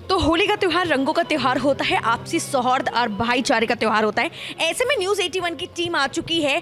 तो होली का त्यौहार रंगों का त्यौहार होता है, आपसी सौहार्द और भाईचारे का त्यौहार होता है। ऐसे में न्यूज़ 81 की टीम आ चुकी है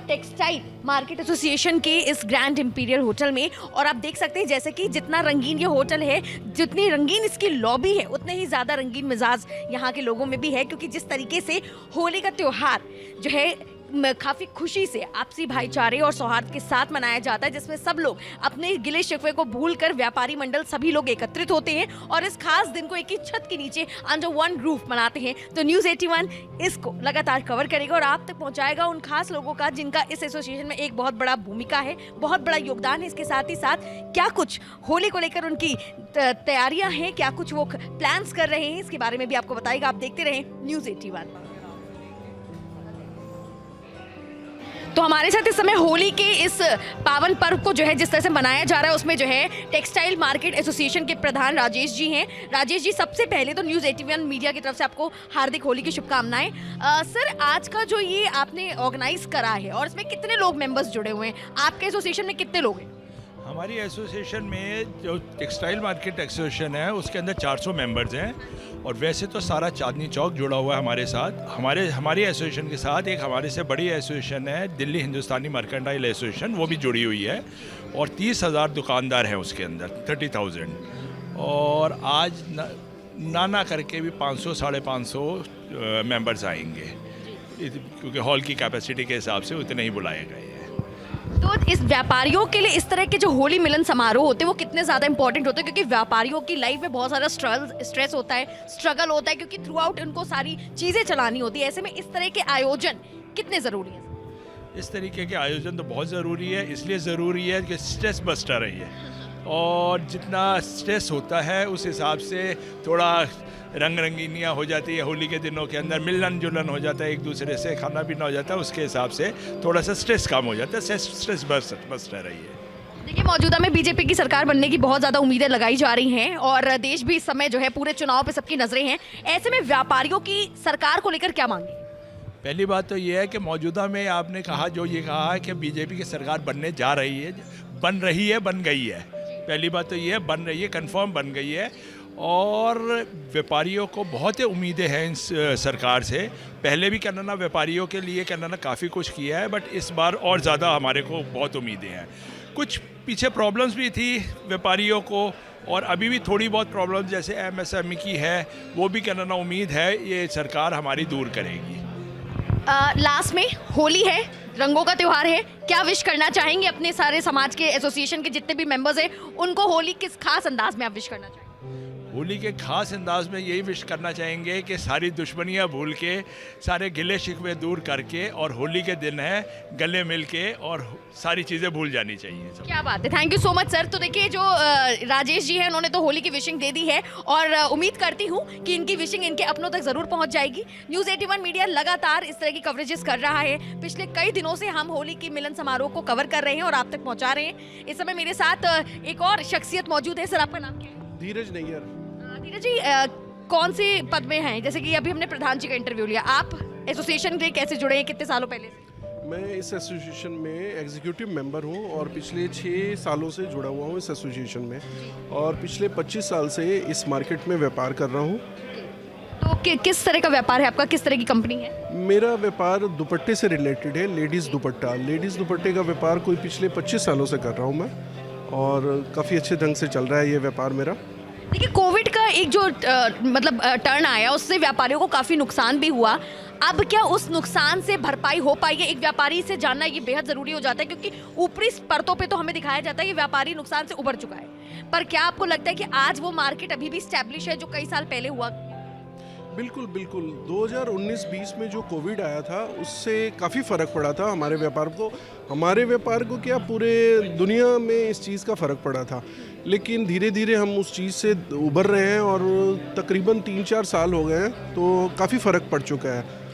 टेक्सटाइल मार्केट एसोसिएशन के इस ग्रैंड इंपीरियल होटल में, और आप देख सकते हैं जैसे कि जितना रंगीन ये होटल है, जितनी रंगीन इसकी लॉबी है, उतने ही ज़्यादा रंगीन मिजाज यहाँ के लोगों में भी है। क्योंकि जिस तरीके से होली का त्यौहार जो है काफ़ी खुशी से आपसी भाईचारे और सौहार्द के साथ मनाया जाता है, जिसमें सब लोग अपने गिले शिकवे को भूलकर व्यापारी मंडल सभी लोग एकत्रित होते हैं और इस खास दिन को एक ही छत के नीचे अंडर वन रूफ मनाते हैं। तो न्यूज़ 81 इसको लगातार कवर करेगा और आप तक पहुंचाएगा उन खास लोगों का जिनका इस एसोसिएशन में एक बहुत बड़ा भूमिका है, बहुत बड़ा योगदान है। इसके साथ ही साथ क्या कुछ होली को लेकर उनकी तैयारियां हैं, क्या कुछ वो प्लान्स कर रहे हैं, इसके बारे में भी आपको बताएगा। आप देखते रहें न्यूज़ 81। तो हमारे साथ इस समय होली के इस पावन पर्व को जो है जिस तरह से मनाया जा रहा है, उसमें जो है टेक्सटाइल मार्केट एसोसिएशन के प्रधान राजेश जी हैं। राजेश जी, सबसे पहले तो न्यूज़ 81 मीडिया की तरफ से आपको हार्दिक होली की शुभकामनाएं। सर, आज का जो ये आपने ऑर्गेनाइज करा है और इसमें कितने लोग मेंबर्स जुड़े हुए हैं, आपके एसोसिएशन में कितने लोग हैं? हमारी एसोसिएशन में जो टेक्सटाइल मार्केट एसोसिएशन है उसके अंदर 400 मेंबर्स हैं, और वैसे तो सारा चांदनी चौक जुड़ा हुआ है हमारे साथ। हमारी एसोसिएशन के साथ एक हमारे से बड़ी एसोसिएशन है दिल्ली हिंदुस्तानी मर्केंटाइल एसोसिएशन, वो भी जुड़ी हुई है, और 30,000 दुकानदार हैं उसके अंदर, 30,000। और आज ना करके भी 500 साढ़े 500 मेंबर्स आएंगे, क्योंकि हॉल की कैपेसिटी के हिसाब से उतने ही बुलाए गए हैं। तो इस व्यापारियों के लिए इस तरह के जो होली मिलन समारोह होते हैं वो कितने ज़्यादा इंपॉर्टेंट होते हैं? क्योंकि व्यापारियों की लाइफ में बहुत सारा स्ट्रेस होता है, स्ट्रगल होता है, क्योंकि थ्रू आउट उनको सारी चीज़ें चलानी होती है। ऐसे में इस तरह के आयोजन कितने ज़रूरी हैं? इस तरीके के आयोजन तो बहुत ज़रूरी है, इसलिए ज़रूरी है कि स्ट्रेस बस्टर है ये, और जितना स्ट्रेस होता है उस हिसाब से थोड़ा रंग रंगीनियाँ हो जाती है होली के दिनों के अंदर, मिलन जुलन हो जाता है, एक दूसरे से खाना पीना हो जाता है, उसके हिसाब से थोड़ा सा स्ट्रेस कम हो जाता है, स्ट्रेस बस्टर रही है। देखिए, मौजूदा में बीजेपी की सरकार बनने की बहुत ज़्यादा उम्मीदें लगाई जा रही हैं और देश भी इस समय जो है पूरे चुनाव पे सबकी नज़रें हैं। ऐसे में व्यापारियों की सरकार को लेकर क्या मांगे? पहली बात तो ये है कि मौजूदा में आपने कहा जो ये कहा है कि बीजेपी की सरकार बनने जा रही है, बन रही है, बन गई है। पहली बात तो ये है, बन रही है, कंफर्म बन गई है, और व्यापारियों को बहुत ही उम्मीदें हैं इस सरकार से। पहले भी कनाडा व्यापारियों के लिए कनाडा काफ़ी कुछ किया है, बट इस बार और ज़्यादा हमारे को बहुत उम्मीदें हैं। कुछ पीछे प्रॉब्लम्स भी थी व्यापारियों को, और अभी भी थोड़ी बहुत प्रॉब्लम जैसे एमएसएमई की है, वो भी कनाडा उम्मीद है ये सरकार हमारी दूर करेगी। लास्ट में होली है, रंगों का त्यौहार है, क्या विश करना चाहेंगे अपने सारे समाज के एसोसिएशन के जितने भी मेंबर्स हैं उनको? होली किस खास अंदाज में आप विश करना चाहेंगे? होली के खास अंदाज में यही विश करना चाहेंगे कि सारी दुश्मनियां भूल के, सारे गिले शिकवे दूर करके, और होली के दिन है गले मिल के, और सारी चीज़ें भूल जानी चाहिए। क्या बात है, thank you so much sir. तो देखिए, जो राजेश जी हैं उन्होंने तो होली की विशिंग दे दी है, और उम्मीद करती हूँ कि इनकी विशिंग इनके अपनों तक ज़रूर पहुँच जाएगी। न्यूज़ 81 मीडिया लगातार इस तरह की कवरेजेस कर रहा है। पिछले कई दिनों से हम होली की मिलन समारोह को कवर कर रहे हैं और आप तक पहुँचा रहे हैं। इस समय मेरे साथ एक और शख्सियत मौजूद है। सर, आपका नाम क्या है? धीरज नैयर। धीरज जी, कौन से पद में हैं? जैसे कि अभी हमने प्रधान जी का इंटरव्यू लिया, आप एसोसिएशन से कैसे जुड़े हैं, कितने सालों पहले से? मैं इस एसोसिएशन में एग्जीक्यूटिव मेंबर हूं और पिछले 6 सालों से जुड़ा हुआ हूं इस एसोसिएशन में, और पिछले 25 साल से इस मार्केट में व्यापार कर रहा हूं। तो किस तरह का व्यापार है आपका, किस तरह की कंपनी है? मेरा व्यापार दुपट्टे से रिलेटेड है, लेडीज़ दुपट्टा। लेडीज़ दुपट्टे का व्यापार कोई पिछले 25 सालों से कर रहा हूँ मैं, और काफ़ी अच्छे ढंग से चल रहा है ये व्यापार मेरा। देखिए, कोविड का एक जो टर्न आया, उससे व्यापारियों को काफ़ी नुकसान भी हुआ। अब क्या उस नुकसान से भरपाई हो पाई है? एक व्यापारी से जानना ये बेहद ज़रूरी हो जाता है, क्योंकि ऊपरी परतों पे तो हमें दिखाया जाता है कि व्यापारी नुकसान से उबर चुका है, पर क्या आपको लगता है कि आज वो मार्केट अभी भी स्टैब्लिश है जो कई साल पहले हुआ? बिल्कुल बिल्कुल। 2019-20 में जो कोविड आया था उससे काफ़ी फ़र्क पड़ा था हमारे व्यापार को। हमारे व्यापार को क्या, पूरे दुनिया में इस चीज़ का फ़र्क पड़ा था, लेकिन धीरे धीरे हम उस चीज़ से उबर रहे हैं, और तकरीबन 3-4 साल हो गए हैं, तो काफ़ी फ़र्क पड़ चुका है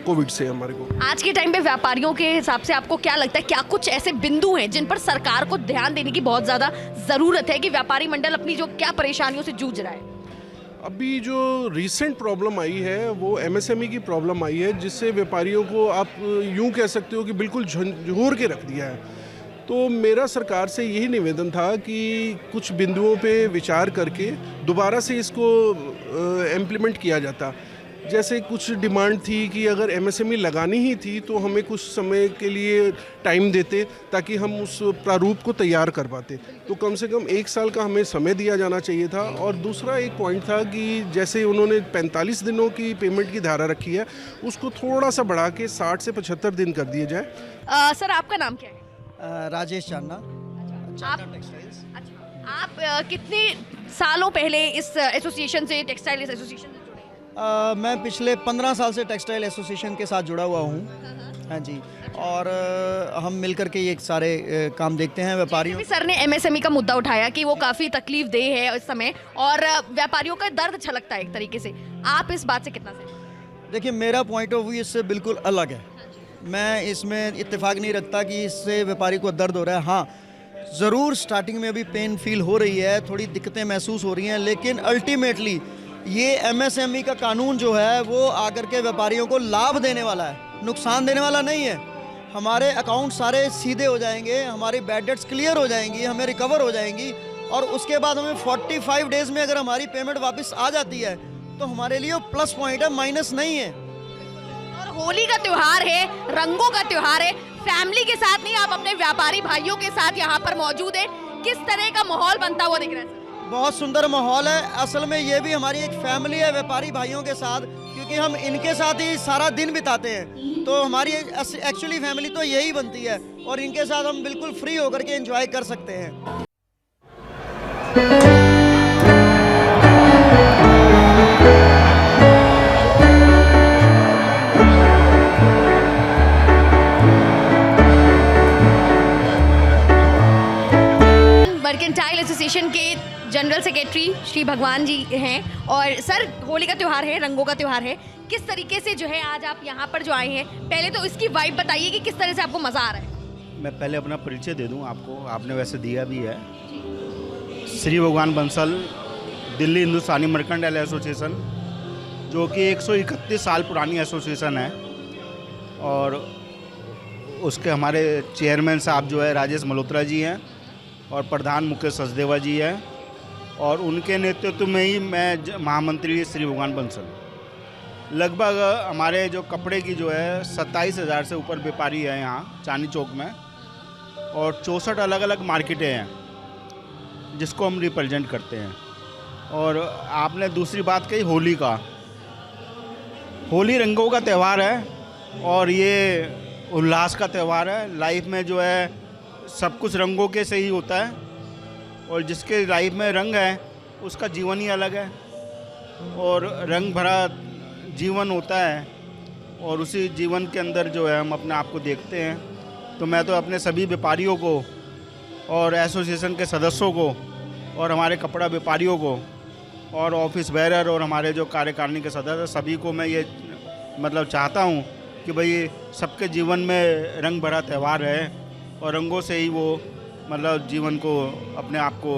कोविड से हमारे को। आज के टाइम पे व्यापारियों के हिसाब से आपको क्या लगता है, क्या कुछ ऐसे बिंदु हैं जिन पर सरकार को ध्यान देने की बहुत ज़्यादा ज़रूरत है कि व्यापारी मंडल अपनी जो क्या परेशानियों से जूझ रहा है? अभी जो रिसेंट प्रॉब्लम आई है वो एमएसएमई की प्रॉब्लम आई है, जिससे व्यापारियों को आप यूं कह सकते हो कि बिल्कुल झंझोर के रख दिया है। तो मेरा सरकार से यही निवेदन था कि कुछ बिंदुओं पे विचार करके दोबारा से इसको इम्प्लीमेंट किया जाता। जैसे कुछ डिमांड थी कि अगर एमएसएमई लगानी ही थी तो हमें कुछ समय के लिए टाइम देते ताकि हम उस प्रारूप को तैयार कर पाते, तो कम से कम 1 साल का हमें समय दिया जाना चाहिए था। और दूसरा एक पॉइंट था कि जैसे उन्होंने 45 दिनों की पेमेंट की धारा रखी है, उसको थोड़ा सा बढ़ा के 60 से 75 दिन कर दिए जाए। सर आपका नाम क्या है? राजेश चांदा, आप आप कितने सालों पहले इस एसोसिएशन से, टेक्सटाइल एसोसिएशन से जुड़े हैं? मैं पिछले 15 साल से टेक्सटाइल एसोसिएशन के साथ जुड़ा हुआ हूँ। हाँ जी, और हम मिलकर के ये सारे काम देखते हैं व्यापारियों। सर ने एमएसएमई का मुद्दा उठाया कि वो काफ़ी तकलीफ दे है इस समय और व्यापारियों का दर्द छलकता है एक तरीके से, आप इस बात से कितना सहमत? देखिए, मेरा पॉइंट ऑफ व्यू इससे बिल्कुल अलग है। मैं इसमें इत्तेफाक नहीं रखता कि इससे व्यापारी को दर्द हो रहा है। हाँ, ज़रूर स्टार्टिंग में अभी पेन फील हो रही है, थोड़ी दिक्कतें महसूस हो रही हैं, लेकिन अल्टीमेटली ये एमएसएमई का कानून जो है वो आकर के व्यापारियों को लाभ देने वाला है, नुकसान देने वाला नहीं है। हमारे अकाउंट सारे सीधे हो जाएंगे, हमारी बैड डेट्स क्लियर हो जाएंगी, हमें रिकवर हो जाएंगी, और उसके बाद हमें 45 डेज़ में अगर हमारी पेमेंट वापस आ जाती है तो हमारे लिए वो प्लस पॉइंट है, माइनस नहीं है। और होली का त्योहार है, रंगों का त्योहार है, फैमिली के साथ नहीं, आप अपने व्यापारी भाइयों के साथ यहाँ पर मौजूद है, किस तरह का माहौल बनता हुआ दिख रहा है? बहुत सुंदर माहौल है। असल में ये भी हमारी एक फैमिली है व्यापारी भाइयों के साथ, क्योंकि हम इनके साथ ही सारा दिन बिताते हैं, तो हमारी एक्चुअली फैमिली तो यही बनती है, और इनके साथ हम बिल्कुल फ्री होकर के एंजॉय कर सकते हैं। मर्केंटाइल एसोसिएशन के जनरल सेक्रेटरी श्री भगवान जी हैं, और सर होली का त्योहार है, रंगों का त्योहार है, किस तरीके से जो है आज आप यहाँ पर जो आए हैं, पहले तो इसकी वाइब बताइए कि किस तरह से आपको मज़ा आ रहा है? मैं पहले अपना परिचय दे दूं आपको, आपने वैसे दिया भी है। श्री भगवान बंसल, दिल्ली हिंदुस्तानी मर्केंटाइल एसोसिएशन, जो कि 131 साल पुरानी एसोसिएशन है, और उसके हमारे चेयरमैन साहब जो है राजेश मल्होत्रा जी हैं, और प्रधान मुकेश सचदेवा जी हैं, और उनके नेतृत्व में ही मैं महामंत्री श्री भगवान बंसल। लगभग हमारे जो कपड़े की जो है 27,000 से ऊपर व्यापारी है यहाँ चांदनी चौक में, और 64 अलग अलग मार्केटें हैं जिसको हम रिप्रेजेंट करते हैं। और आपने दूसरी बात कही होली का, होली रंगों का त्यौहार है, और ये उल्लास का त्यौहार है। लाइफ में जो है सब कुछ रंगों के से ही होता है, और जिसके लाइफ में रंग है उसका जीवन ही अलग है, और रंग भरा जीवन होता है, और उसी जीवन के अंदर जो है हम अपने आप को देखते हैं। तो मैं तो अपने सभी व्यापारियों को और एसोसिएशन के सदस्यों को और हमारे कपड़ा व्यापारियों को और ऑफिस बेरर और हमारे जो कार्यकारिणी के सदस्य, सभी को मैं ये मतलब चाहता हूँ कि भाई सबके जीवन में रंग भरा त्यौहार है, और रंगों से ही वो मतलब जीवन को अपने आप को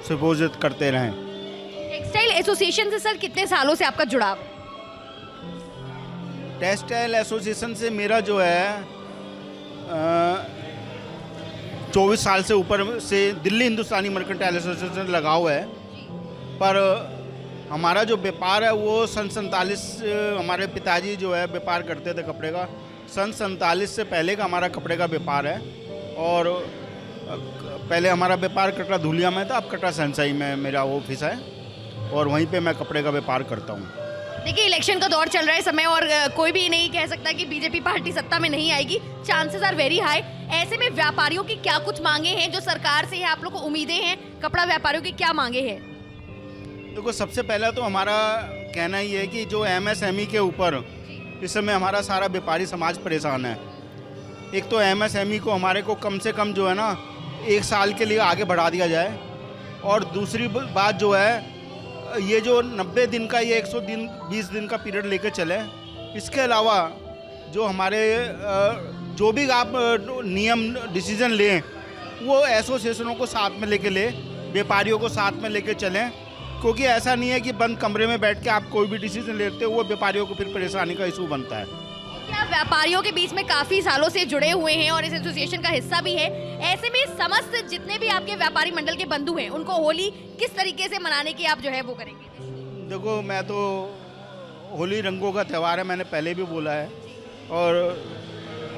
सुपोषित करते रहें। टेक्सटाइल एसोसिएशन से सर कितने सालों से आपका जुड़ाव? टेक्सटाइल एसोसिएशन से मेरा जो है 24 साल से ऊपर से दिल्ली हिंदुस्तानी मर्केंटाइल एसोसिएशन लगा हुआ है, पर हमारा जो व्यापार है वो सन 47 हमारे पिताजी जो है व्यापार करते थे कपड़े का, सन 47 से पहले का हमारा कपड़े का व्यापार है। और पहले हमारा व्यापार कटरा धुलिया में था, अब कटरा सनसाई में मेरा ऑफिस है, और वहीं पे मैं कपड़े का व्यापार करता हूँ। देखिए, इलेक्शन का दौर चल रहा है समय, और कोई भी नहीं कह सकता कि बीजेपी पार्टी सत्ता में नहीं आएगी, चांसेस आर वेरी हाई। ऐसे में व्यापारियों की क्या कुछ मांगे हैं जो सरकार से है, आप लोग को उम्मीदें हैं, कपड़ा व्यापारियों की क्या मांगे हैं? देखो, सबसे पहला तो हमारा कहना ही है कि जो एमएसएमई के ऊपर इस समय हमारा सारा व्यापारी समाज परेशान है। एक तो एमएसएमई को हमारे को कम से कम जो है ना 1 साल के लिए आगे बढ़ा दिया जाए, और दूसरी बात जो है ये जो 90 दिन का ये 120 दिन का पीरियड लेकर चले। इसके अलावा जो हमारे जो भी आप नियम डिसीज़न लें वो एसोसिएशनों को साथ में लेके ले, व्यापारियों को साथ में लेके चलें, क्योंकि ऐसा नहीं है कि बंद कमरे में बैठ के आप कोई भी डिसीजन लेते हो, वो व्यापारियों को फिर परेशानी का इशू बनता है। देखिए, आप व्यापारियों के बीच में काफी सालों से जुड़े हुए हैं और इस एसोसिएशन का हिस्सा भी है। ऐसे में समस्त जितने भी आपके व्यापारी मंडल के बंधु हैं, उनको होली किस तरीके से मनाने की आप जो है वो करेंगे? देखो, मैं तो होली रंगों का त्यौहार है, मैंने पहले भी बोला है, और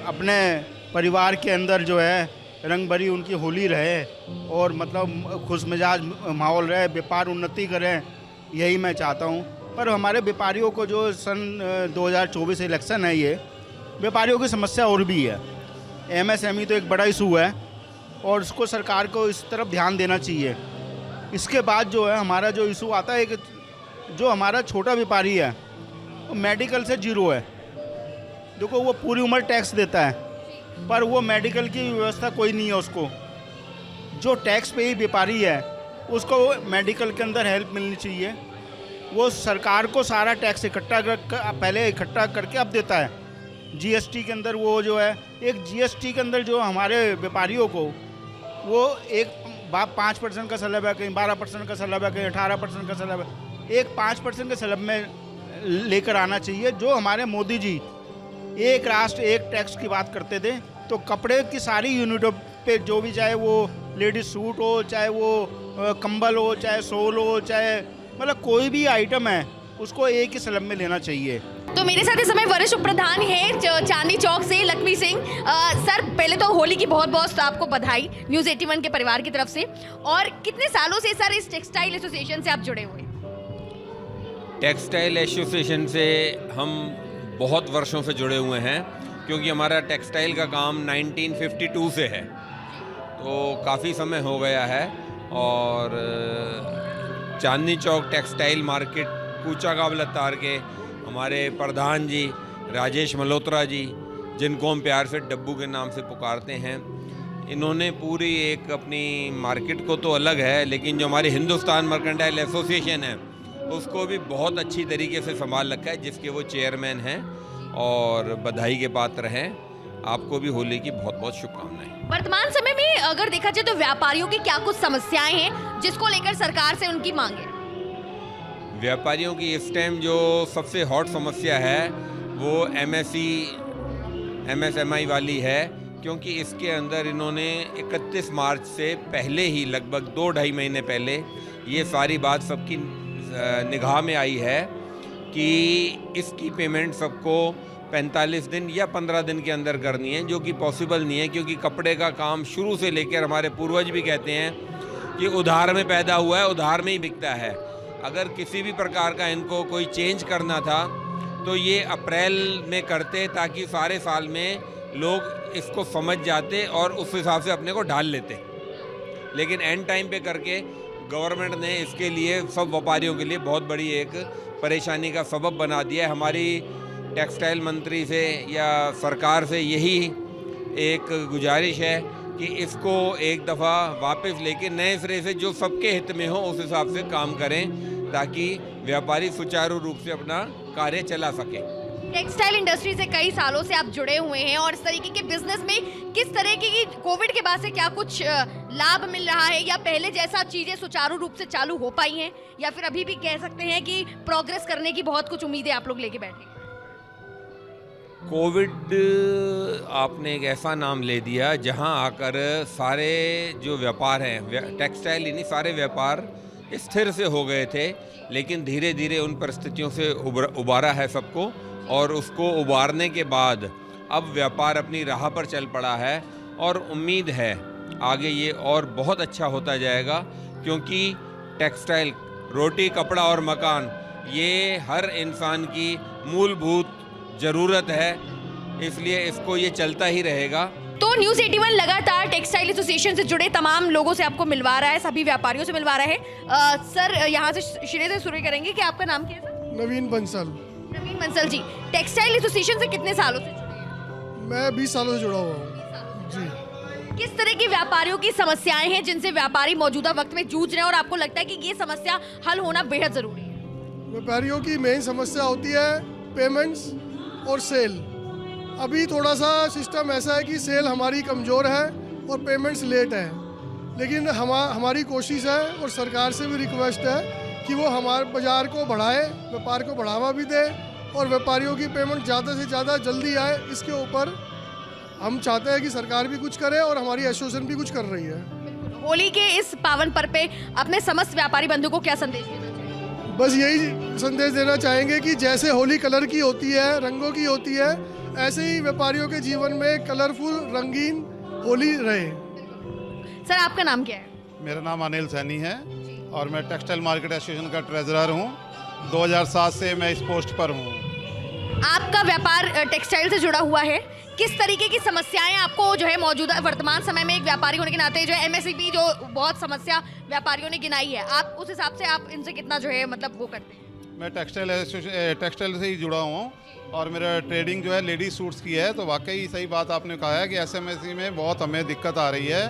अपने परिवार के अंदर जो है रंग भरी उनकी होली रहे और मतलब खुश मिजाज माहौल रहे, व्यापार उन्नति करें, यही मैं चाहता हूँ। पर हमारे व्यापारियों को जो सन 2024 इलेक्शन है, ये व्यापारियों की समस्या और भी है। एमएसएमई तो एक बड़ा इशू है और उसको सरकार को इस तरफ ध्यान देना चाहिए। इसके बाद जो है हमारा जो इशू आता है कि जो हमारा छोटा व्यापारी है वो मेडिकल से जीरो है। देखो, वो पूरी उम्र टैक्स देता है पर वो मेडिकल की व्यवस्था कोई नहीं है उसको। जो टैक्स पे ही व्यापारी है उसको मेडिकल के अंदर हेल्प मिलनी चाहिए। वो सरकार को सारा टैक्स पहले इकट्ठा करके अब देता है। जीएसटी के अंदर वो जो है एक जीएसटी के अंदर जो हमारे व्यापारियों को वो एक 5% का स्लैब है, कहीं 12% का स्लैब है, कहीं 18% का स्लैब है, एक 5% के स्लैब में लेकर आना चाहिए। जो हमारे मोदी जी एक राष्ट्र एक टैक्स की बात करते थे, तो कपड़े की सारी यूनिटों पे जो भी, चाहे वो लेडीज सूट हो, चाहे वो कंबल हो, चाहे शॉल हो, चाहे मतलब कोई भी आइटम है, उसको एक ही स्लैब में लेना चाहिए। तो मेरे साथ इस समय वरिष्ठ उप प्रधान है चांदनी चौक से लक्ष्मी सिंह। सर, पहले तो होली की बहुत बहुत आपको बधाई न्यूज़ 81 के परिवार की तरफ से। और कितने सालों से सर इस टेक्सटाइल एसोसिएशन से आप जुड़े हुए? टेक्सटाइल एसोसिएशन से हम बहुत वर्षों से जुड़े हुए हैं, क्योंकि हमारा टेक्सटाइल का काम 1952 से है, तो काफ़ी समय हो गया है। और चांदनी चौक टेक्सटाइल मार्केट कूचा काबलतार के हमारे प्रधान जी राजेश मल्होत्रा जी, जिनको हम प्यार से डब्बू के नाम से पुकारते हैं, इन्होंने पूरी एक अपनी मार्केट को तो अलग है, लेकिन जो हमारी हिंदुस्तान मर्केंटाइल एसोसिएशन है उसको भी बहुत अच्छी तरीके से संभाल रखा है, जिसके वो चेयरमैन हैं और बधाई के पात्र हैं। आपको भी होली की बहुत बहुत शुभकामनाएं। वर्तमान समय में अगर देखा जाए तो व्यापारियों की क्या कुछ समस्याएं हैं जिसको लेकर सरकार से उनकी मांग है? व्यापारियों की इस टाइम जो सबसे हॉट समस्या है वो एमएसएमई वाली है, क्योंकि इसके अंदर इन्होंने 31 मार्च से पहले ही लगभग 2-2.5 महीने पहले ये सारी बात सबकी निगाह में आई है कि इसकी पेमेंट सबको 45 दिन या 15 दिन के अंदर करनी है, जो कि पॉसिबल नहीं है, क्योंकि कपड़े का काम शुरू से लेकर हमारे पूर्वज भी कहते हैं कि उधार में पैदा हुआ है, उधार में ही बिकता है। अगर किसी भी प्रकार का इनको कोई चेंज करना था तो ये अप्रैल में करते, ताकि सारे साल में लोग इसको समझ जाते और उस हिसाब से अपने को ढाल लेते। लेकिन एंड टाइम पे करके गवर्नमेंट ने इसके लिए सब व्यापारियों के लिए बहुत बड़ी एक परेशानी का सबब बना दिया है। हमारी टेक्सटाइल मंत्री से या सरकार से यही एक गुजारिश है कि इसको एक दफ़ा वापस लेके नए सिरे से जो सबके हित में हो उस हिसाब से काम करें, ताकि व्यापारी सुचारू रूप से अपना कार्य चला सके। टेक्सटाइल इंडस्ट्री से कई सालों से आप जुड़े हुए हैं और इस तरीके के बिजनेस में किस तरह की कोविड के बाद से क्या कुछ लाभ मिल रहा है, या पहले जैसा चीज़ें सुचारू रूप से चालू हो पाई हैं, या फिर अभी भी कह सकते हैं कि प्रोग्रेस करने की बहुत कुछ उम्मीदें आप लोग लेके बैठे? कोविड आपने एक ऐसा नाम ले दिया जहां आकर सारे जो व्यापार हैं, टेक्सटाइल ही नहीं सारे व्यापार स्थिर से हो गए थे, लेकिन धीरे धीरे उन परिस्थितियों से उबारा है सबको, और उसको उबारने के बाद अब व्यापार अपनी राह पर चल पड़ा है और उम्मीद है आगे ये और बहुत अच्छा होता जाएगा, क्योंकि टेक्सटाइल, रोटी, कपड़ा और मकान ये हर इंसान की मूलभूत ज़रूरत है, इसलिए इसको ये चलता ही रहेगा। तो न्यूज़ 81 लगातार टेक्सटाइल एसोसिएशन से जुड़े तमाम लोगों से आपको मिलवा रहा है, सभी व्यापारियों से मिलवा रहा है। सर, यहाँ से श्रेय से शुरू करेंगे कि आपका नाम क्या है सर? नवीन बंसल। नवीन बंसल जी, टेक्सटाइल एसोसिएशन से कितने सालों से जुड़े हैं? मैं 20 सालों से जुड़ा हुआ हूँ जी। किस तरह की व्यापारियों की समस्याएं हैं जिनसे व्यापारी मौजूदा वक्त में जूझ रहे हैं और आपको लगता है कि ये समस्या हल होना बेहद ज़रूरी है? व्यापारियों की मेन समस्या होती है पेमेंट्स और सेल। अभी थोड़ा सा सिस्टम ऐसा है कि सेल हमारी कमज़ोर है और पेमेंट्स लेट है, लेकिन हमारी कोशिश है और सरकार से भी रिक्वेस्ट है कि वो हमारे बाज़ार को बढ़ाए, व्यापार को बढ़ावा भी दे और व्यापारियों की पेमेंट ज़्यादा से ज़्यादा जल्दी आए, इसके ऊपर हम चाहते हैं कि सरकार भी कुछ करे और हमारी एसोसिएशन भी कुछ कर रही है। होली के इस पावन पर्व पे अपने समस्त व्यापारी बंधु को क्या संदेश देना चाहिए? बस यही संदेश देना चाहेंगे कि जैसे होली कलर की होती है, रंगों की होती है, ऐसे ही व्यापारियों के जीवन में कलरफुल रंगीन होली रहे। सर आपका नाम क्या है? मेरा नाम अनिल सैनी है और मैं टेक्सटाइल मार्केट एसोसिएशन का ट्रेजरर हूँ। 2007 से मैं इस पोस्ट पर हूँ। आपका व्यापार टेक्सटाइल से जुड़ा हुआ है, किस तरीके की समस्याएं आपको जो है मौजूदा वर्तमान समय में एक व्यापारी होने के नाते जो है एमएसपी जो बहुत समस्या व्यापारियों ने गिनाई है, आप उस हिसाब से आप इनसे कितना जो है मतलब वो करते हैं? मैं टेक्सटाइल से ही जुड़ा हुआ हूँ और मेरा ट्रेडिंग जो है लेडीज सूट्स की है। तो वाकई सही बात आपने कहा है कि एसएमएसई में बहुत हमें दिक्कत आ रही है।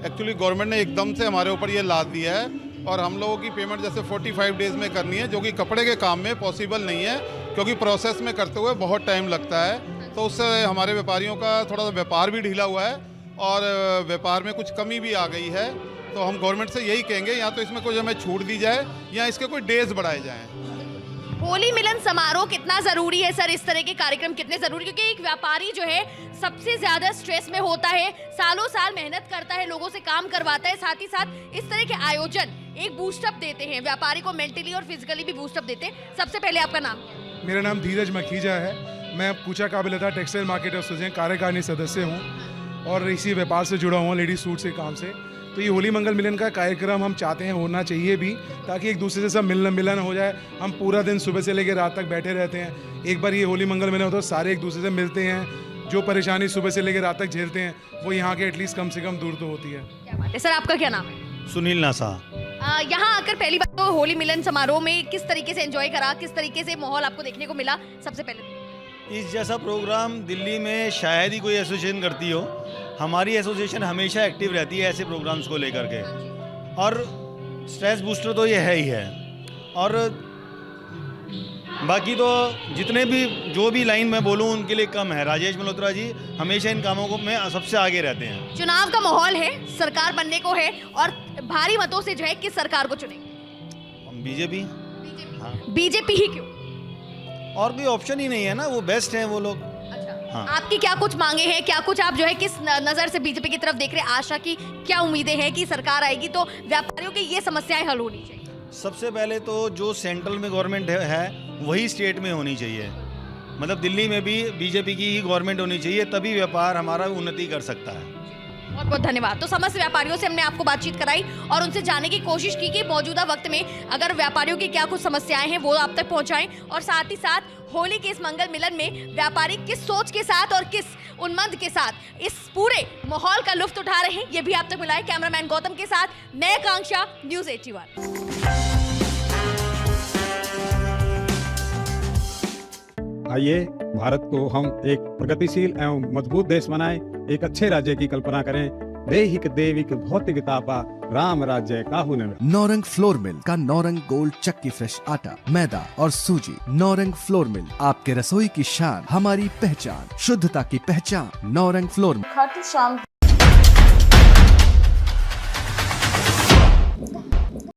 एक्चुअली गवर्नमेंट ने एकदम से हमारे ऊपर ये लाद दिया है और हम लोगों की पेमेंट जैसे 45 डेज़ में करनी है, जो कि कपड़े के काम में पॉसिबल नहीं है क्योंकि प्रोसेस में करते हुए बहुत टाइम लगता है। तो उससे हमारे व्यापारियों का थोड़ा सा व्यापार भी ढीला हुआ है और व्यापार में कुछ कमी भी आ गई है। तो हम गवर्नमेंट से यही कहेंगे या तो इसमें कुछ हमें छूट दी जाए या इसके कोई डेज बढ़ाए जाएँ। होली मिलन समारोह कितना जरूरी है सर? इस तरह के कार्यक्रम कितने जरूरी, क्योंकि एक व्यापारी जो है सबसे ज्यादा स्ट्रेस में होता है, सालों साल मेहनत करता है, लोगों से काम करवाता है, साथ ही साथ इस तरह के आयोजन एक बूस्टअप देते हैं व्यापारी को, मेंटली और फिजिकली भी बूस्टअप देते हैं। सबसे पहले आपका नाम? मेरा नाम धीरज मखीजा है। मैं पूछा काबिलता टेक्सटाइल मार्केट एसोसिएशन कार्यकारिणी सदस्य हूँ और इसी व्यापार से जुड़ा हुआ लेडीज सूट से काम से। तो ये होली मंगल मिलन का कार्यक्रम हम चाहते हैं होना चाहिए भी, ताकि एक दूसरे से सब मिलन हो जाए। हम पूरा दिन सुबह से लेकर रात तक बैठे रहते हैं, एक बार ये होली मंगल मिलन होता है तो सारे एक दूसरे से मिलते हैं। जो परेशानी सुबह से लेकर रात तक झेलते हैं वो यहाँ के एटलीस्ट कम से कम दूर तो होती है। क्या बात है सर, आपका क्या नाम है? सुनील नासा। यहाँ आकर पहली बार तो होली मिलन समारोह में किस तरीके से एंजॉय करा, किस तरीके से माहौल आपको देखने को मिला? सबसे पहले इस जैसा प्रोग्राम दिल्ली में शायद ही कोई एसोसिएशन करती हो। हमारी एसोसिएशन हमेशा एक्टिव रहती है ऐसे प्रोग्राम्स को लेकर के, और स्ट्रेस बूस्टर तो ये है ही है। और बाकी तो जितने भी जो भी लाइन मैं बोलूँ उनके लिए कम है। राजेश मल्होत्रा जी हमेशा इन कामों को में सबसे आगे रहते हैं। चुनाव का माहौल है, सरकार बनने को है और भारी मतों से जो है किस सरकार को चुनेंगे? बीजेपी। हाँ। बीजेपी ही क्यों? और कोई ऑप्शन ही नहीं है ना, वो बेस्ट है वो लोग। अच्छा। हाँ। आपकी क्या कुछ मांगे हैं, क्या कुछ आप जो है किस नजर से बीजेपी की तरफ देख रहे हैं? आशा की क्या उम्मीदें हैं कि सरकार आएगी तो व्यापारियों की ये समस्याएं हल होनी चाहिए? सबसे पहले तो जो सेंट्रल में गवर्नमेंट है वही स्टेट में होनी चाहिए। मतलब दिल्ली में भी बीजेपी की ही गवर्नमेंट होनी चाहिए, तभी व्यापार हमारा उन्नति कर सकता है। बहुत बहुत धन्यवाद। तो समस्त व्यापारियों से हमने आपको बातचीत कराई और उनसे जानने की कोशिश की कि मौजूदा वक्त में अगर व्यापारियों की क्या कुछ समस्याएं हैं वो आप तक पहुंचाएं, और साथ ही साथ होली के इस मंगल मिलन में व्यापारी किस सोच के साथ और किस उन्मंद के साथ इस पूरे माहौल का लुत्फ उठा रहे हैं, ये भी आप तक मिला है। कैमरामैन गौतम के साथ मैं आकांक्षा, न्यूज़ 81। आइए भारत को हम एक प्रगतिशील एवं मजबूत देश बनाएं, एक अच्छे राज्य की कल्पना करें। दैहिक देविक भौतिकता पा राम राज्य काहू न। नौरंग फ्लोर मिल का नौरंग गोल्ड चक्की फ्रेश आटा, मैदा और सूजी। नौरंग फ्लोर मिल, आपके रसोई की शान, हमारी पहचान, शुद्धता की पहचान। Naurang flour mill. खाटू श्याम